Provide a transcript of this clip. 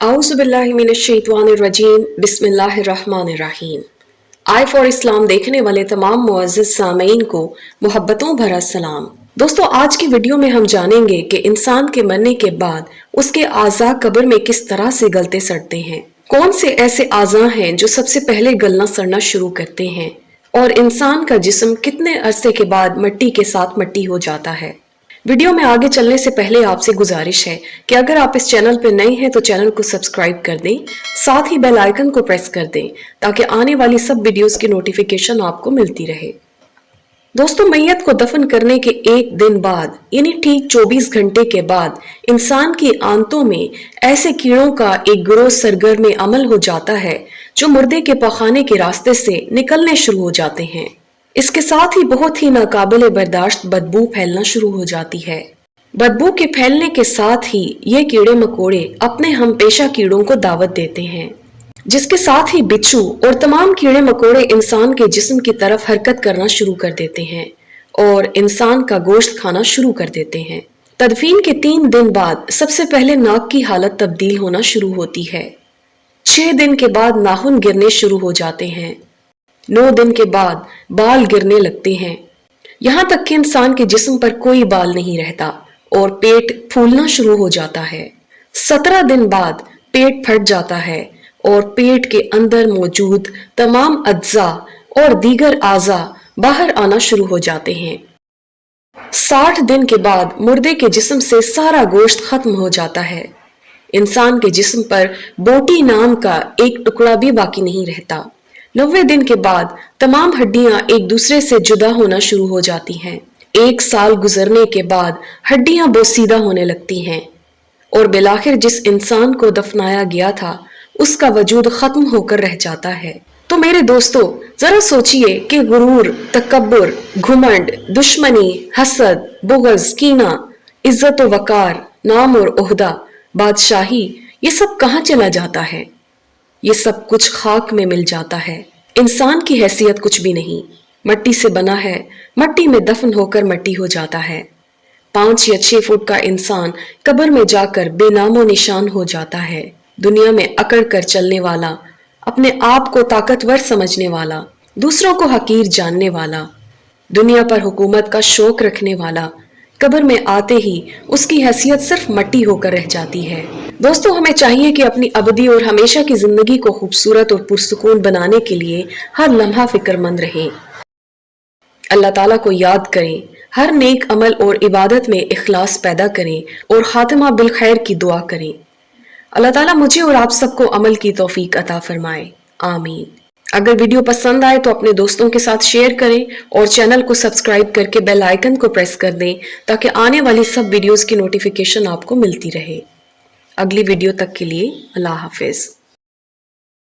औज़ुबिल्लाहिमिनश्शैतानिर्रजीम बिस्मिल्लाहिर्रहमानिर्रहीम। I for इस्लाम देखने वाले तमाम मुअज़्ज़िज़ सामीन को मोहब्बतों भरा सलाम। दोस्तों, आज की वीडियो में हम जानेंगे कि इंसान के मरने के बाद उसके आज़ा कब्र में किस तरह से गलते सड़ते हैं, कौन से ऐसे आज़ा हैं जो सबसे पहले गलना सड़ना शुरू करते हैं और इंसान का जिस्म कितने अरसे के बाद मिट्टी के साथ मिट्टी हो जाता है। वीडियो में आगे चलने से पहले आपसे गुजारिश है कि अगर आप इस चैनल पर नए हैं तो चैनल को सब्सक्राइब कर दें, साथ ही बेल आइकन को प्रेस कर दें ताकि आने वाली सब वीडियोस की नोटिफिकेशन आपको मिलती रहे। दोस्तों, मैयत को दफन करने के एक दिन बाद यानी ठीक 24 घंटे के बाद इंसान की आंतों में ऐसे कीड़ों का एक गिरोह सरगर्म अमल हो जाता है जो मुर्दे के पखाने के रास्ते से निकलने शुरू हो जाते हैं। इसके साथ ही बहुत ही नाकाबिले बर्दाश्त बदबू फैलना शुरू हो जाती है। बदबू के फैलने के साथ ही ये कीड़े मकोड़े अपने हम पेशा कीड़ों को दावत देते हैं, जिसके साथ ही बिच्छू और तमाम कीड़े मकोड़े इंसान के जिस्म की तरफ हरकत करना शुरू कर देते हैं और इंसान का गोश्त खाना शुरू कर देते हैं। तदफीन के 3 दिन बाद सबसे पहले नाक की हालत तब्दील होना शुरू होती है। 6 दिन के बाद नाखून गिरने शुरू हो जाते हैं। 9 दिन के बाद बाल गिरने लगते हैं, यहाँ तक कि इंसान के जिस्म पर कोई बाल नहीं रहता और पेट फूलना शुरू हो जाता है। 17 दिन बाद पेट फट जाता है और पेट के अंदर मौजूद तमाम अज्जा और दीगर आज़ा बाहर आना शुरू हो जाते हैं। 60 दिन के बाद मुर्दे के जिस्म से सारा गोश्त खत्म हो जाता है। इंसान के जिस्म पर बोटी नाम का एक टुकड़ा भी बाकी नहीं रहता। 90 दिन के बाद तमाम हड्डियां एक दूसरे से जुदा होना शुरू हो जाती हैं। 1 साल गुजरने के बाद हड्डियां बोसीदा होने लगती हैं और बिलाखिर जिस इंसान को दफनाया गया था उसका वजूद खत्म होकर रह जाता है। तो मेरे दोस्तों, जरा सोचिए कि गुरूर, तकब्बुर, घुमंड, दुश्मनी, हसद, बुग़्ज़, कीना, इज्जत व वकार, नाम और ओहदा, बादशाही, ये सब कहाँ चला जाता है? ये सब कुछ खाक में मिल जाता है। इंसान की हैसियत कुछ भी नहीं, मट्टी से बना है, मट्टी में दफन होकर मट्टी हो जाता है। 5 या 6 फुट का इंसान कब्र में जाकर बेनामो निशान हो जाता है। दुनिया में अकड़ कर चलने वाला, अपने आप को ताकतवर समझने वाला, दूसरों को हकीर जानने वाला, दुनिया पर हुकूमत का शौक रखने वाला, कब्र में आते ही उसकी हैसियत सिर्फ मट्टी होकर रह जाती है। दोस्तों, हमें चाहिए कि अपनी अबदी और हमेशा की जिंदगी को खूबसूरत और पुरसुकून बनाने के लिए हर लम्हा फिक्रमंद रहें, अल्लाह ताला को याद करें, हर नेक अमल और इबादत में इखलास पैदा करें और खातिमा बिल खैर की दुआ करें। अल्लाह ताला मुझे और आप सबको अमल की तौफीक अता फरमाए, आमीन। अगर वीडियो पसंद आए तो अपने दोस्तों के साथ शेयर करें और चैनल को सब्सक्राइब करके बेल आइकन को प्रेस कर दें ताकि आने वाली सब वीडियोस की नोटिफिकेशन आपको मिलती रहे। अगली वीडियो तक के लिए अल्लाह हाफिज।